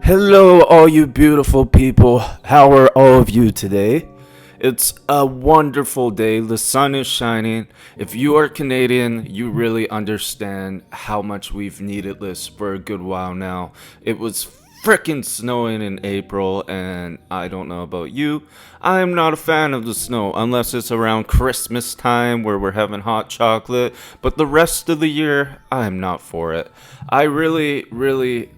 Hello, all you beautiful people. How are all of you today? It's a wonderful day. The sun is shining. If you are Canadian, you really understand how much we've needed this for a good while now. It was frickin' snowing in April, and I don't know about you. I'm not a fan of the snow unless it's around Christmas time where we're having hot chocolate, but the rest of the year, I'm not for it. I really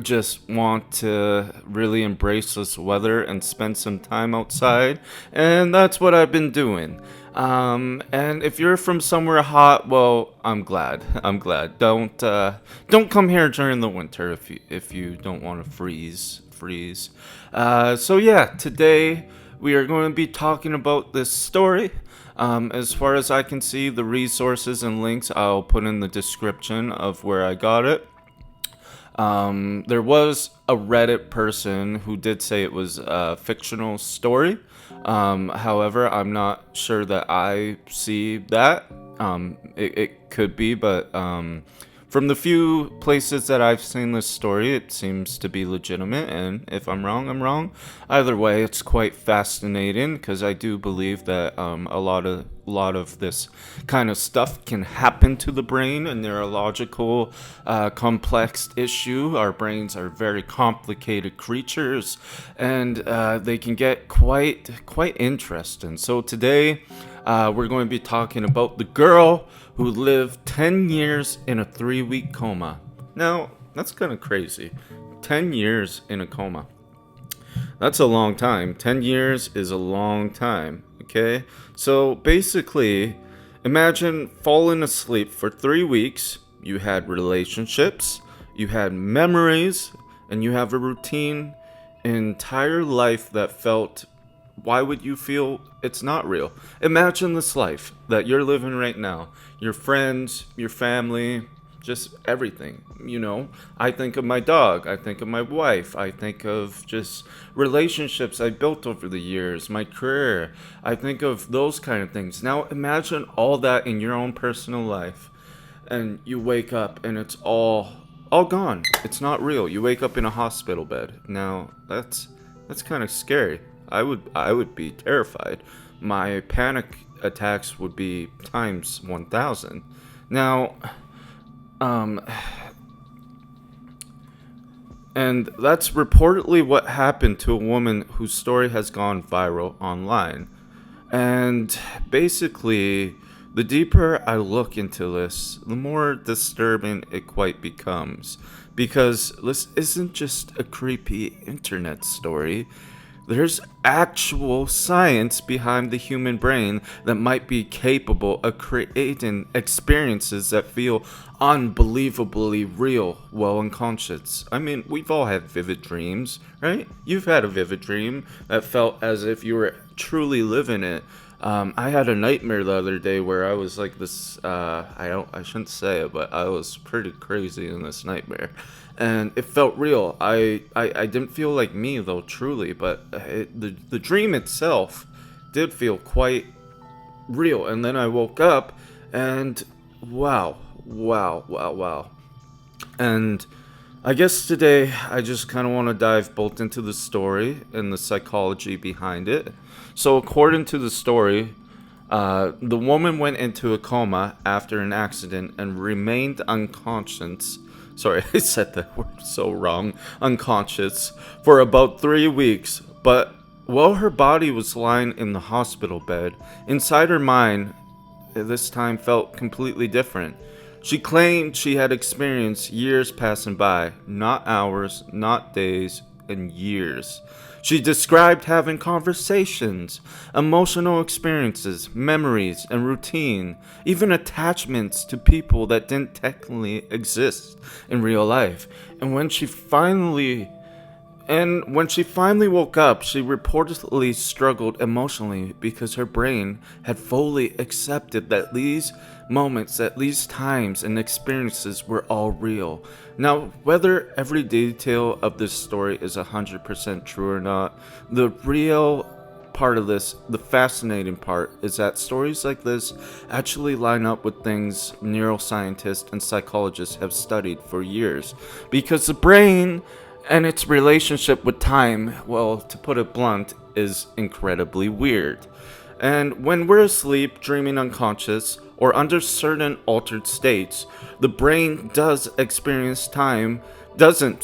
just want to really embrace this weather and spend some time outside, and that's what I've been doing. And if you're from somewhere hot, well, I'm glad. I'm glad. Don't come here during the winter if you don't want to freeze. So yeah, today we are going to be talking about this story. As far as I can see, the resources and links I'll put in the description of where I got it. There was a Reddit person who did say it was a fictional story. However, I'm not sure that I see that. It could be, but from the few places that I've seen this story, it seems to be legitimate. And if I'm wrong, I'm wrong. Either way, it's quite fascinating because I do believe that a lot of this kind of stuff can happen to the brain, a neurological complex issue. Our brains are very complicated creatures, and they can get quite interesting. So today we're going to be talking about the girl who lived 10 years in a 3-week coma. Now, that's kind of crazy. 10 years in a coma. That's a long time. 10 years is a long time, okay? So basically, imagine falling asleep for 3 weeks. You had relationships, you had memories, and you have a routine, an entire life that felt. Why would you feel it's not real? Imagine this life that you're living right now. Your friends, your family, just everything. I think of my dog. I think of my wife. I think of just relationships I built over the years, my career. I think of those kind of things. Now imagine all that in your own personal life. And you wake up and it's all gone. It's not real. You wake up in a hospital bed. Now that's kind of scary. I would be terrified. My panic attacks would be times 1,000. Now, and that's reportedly what happened to a woman whose story has gone viral online. And basically, the deeper I look into this, the more disturbing it quite becomes. Because this isn't just a creepy internet story. There's actual science behind the human brain that might be capable of creating experiences that feel unbelievably real while unconscious. I mean, we've all had vivid dreams, right? You've had a vivid dream that felt as if you were truly living it. I had a nightmare the other day where I was like this. I shouldn't say it, but I was pretty crazy in this nightmare, and it felt real. I didn't feel like me though, truly, but the dream itself did feel quite real. And then I woke up, and wow. And I guess today I just kind of want to dive both into the story and the psychology behind it. So, according to the story, the woman went into a coma after an accident and remained unconscious. Sorry, I said that word so wrong. Unconscious for about 3 weeks. But while her body was lying in the hospital bed, inside her mind, this time felt completely different. She claimed she had experienced years passing by, not hours, not days, and years. She described having conversations, emotional experiences, memories, and routine, even attachments to people that didn't technically exist in real life. When she finally woke up, she reportedly struggled emotionally because her brain had fully accepted that these moments, that these times and experiences were all real. Now, whether every detail of this story is 100% true or not, the real part of this, the fascinating part, is that stories like this actually line up with things neuroscientists and psychologists have studied for years. Because the brain And its relationship with time, well, to put it blunt, is incredibly weird. And when we're asleep, dreaming unconscious, or under certain altered states, the brain does not experience time the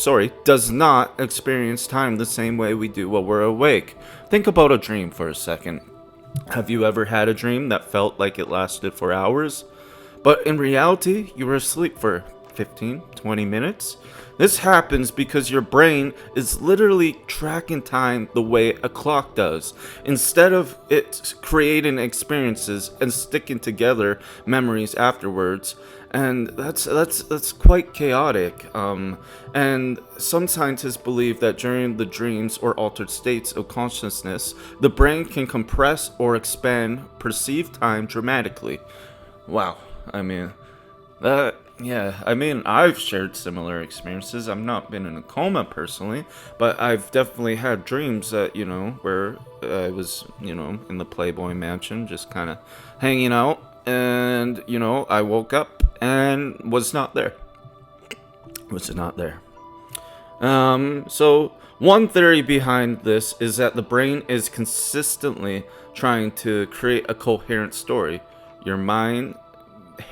same way we do while we're awake. Think about a dream for a second. Have you ever had a dream that felt like it lasted for hours? But in reality, you were asleep for 15, 20 minutes. This happens because your brain is literally tracking time the way a clock does, instead of it creating experiences and sticking together memories afterwards. And that's quite chaotic. And some scientists believe that during the dreams or altered states of consciousness, the brain can compress or expand perceived time dramatically. Wow. I mean, I've shared similar experiences. I've not been in a coma personally, but I've definitely had dreams that, where I was, in the Playboy Mansion, just kind of hanging out, and, I woke up and was not there. So one theory behind this is that the brain is consistently trying to create a coherent story. Your mind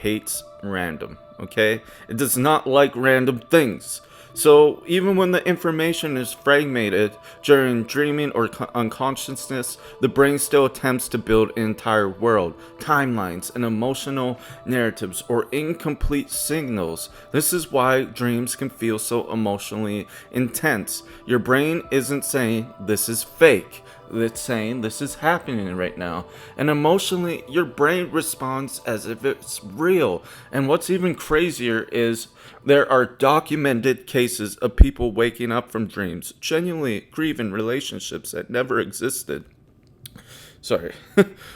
hates random, okay? It does not like random things. So even when the information is fragmented during dreaming or unconsciousness, the brain still attempts to build an entire world, timelines, and emotional narratives or incomplete signals. This is why dreams can feel so emotionally intense. Your brain isn't saying this is fake. It's saying this is happening right now. And emotionally, your brain responds as if it's real. And what's even crazier is there are documented cases of people waking up from dreams, genuinely grieving relationships that never existed. Sorry.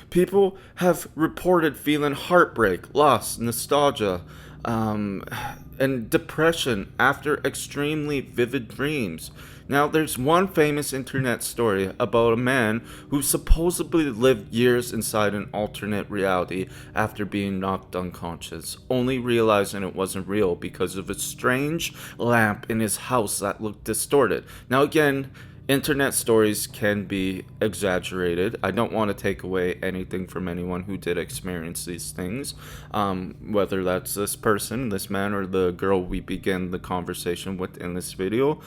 People have reported feeling heartbreak, loss, nostalgia, and depression after extremely vivid dreams. Now, there's one famous internet story about a man who supposedly lived years inside an alternate reality after being knocked unconscious, only realizing it wasn't real because of a strange lamp in his house that looked distorted. Now, again, internet stories can be exaggerated. I don't want to take away anything from anyone who did experience these things, whether that's this person, this man, or the girl we begin the conversation with in this video.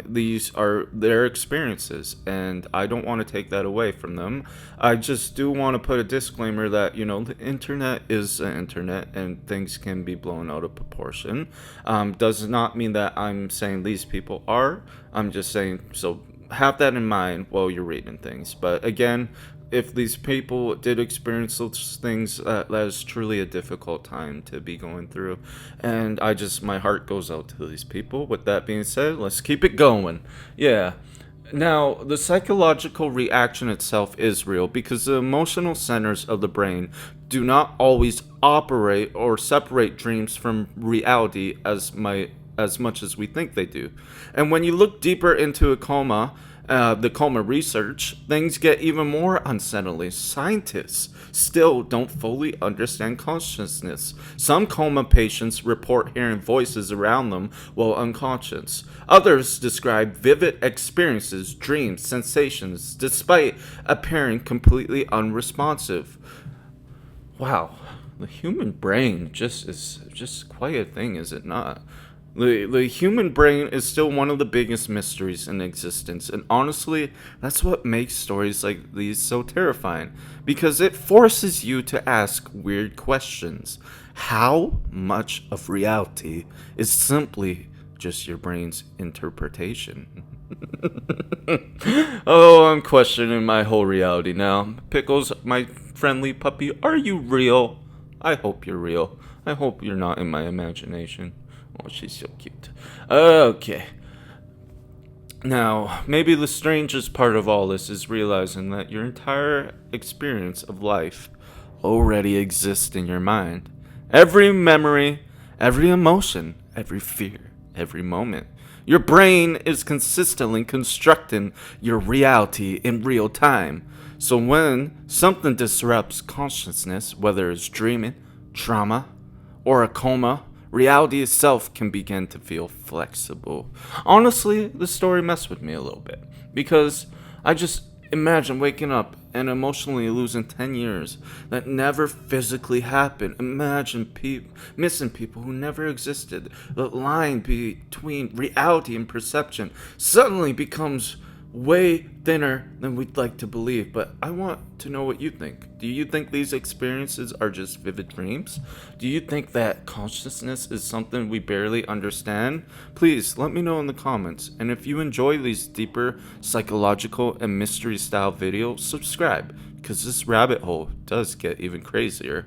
These are their experiences, and I don't want to take that away from them. I just do want to put a disclaimer that, the internet is the internet and things can be blown out of proportion. Does not mean that I'm saying these people are. I'm just saying, so have that in mind while you're reading things. But again, if these people did experience those things, that is truly a difficult time to be going through. And my heart goes out to these people. With that being said, let's keep it going. Yeah. Now, the psychological reaction itself is real because the emotional centers of the brain do not always operate or separate dreams from reality as much as we think they do. And when you look deeper into the coma research, things get even more unsettling. Scientists still don't fully understand consciousness. Some coma patients report hearing voices around them while unconscious. Others describe vivid experiences, dreams, sensations, despite appearing completely unresponsive. Wow, the human brain is just quite a thing, is it not? The human brain is still one of the biggest mysteries in existence, and honestly, that's what makes stories like these so terrifying, because it forces you to ask weird questions. How much of reality is simply just your brain's interpretation? Oh, I'm questioning my whole reality now. Pickles, my friendly puppy, are you real? I hope you're real. I hope you're not in my imagination. Oh, she's so cute. Okay. Now, maybe the strangest part of all this is realizing that your entire experience of life already exists in your mind. Every memory, every emotion, every fear, every moment. Your brain is consistently constructing your reality in real time. So when something disrupts consciousness, whether it's dreaming, trauma, or a coma, reality itself can begin to feel flexible. Honestly, the story messed with me a little bit because I just imagine waking up and emotionally losing 10 years that never physically happened. Imagine missing people who never existed. The line between reality and perception suddenly becomes way thinner than we'd like to believe. But I want to know what you think. Do you think these experiences are just vivid dreams? Do you think that consciousness is something we barely understand? Please let me know in the comments. And if you enjoy these deeper psychological and mystery style videos, subscribe because this rabbit hole does get even crazier.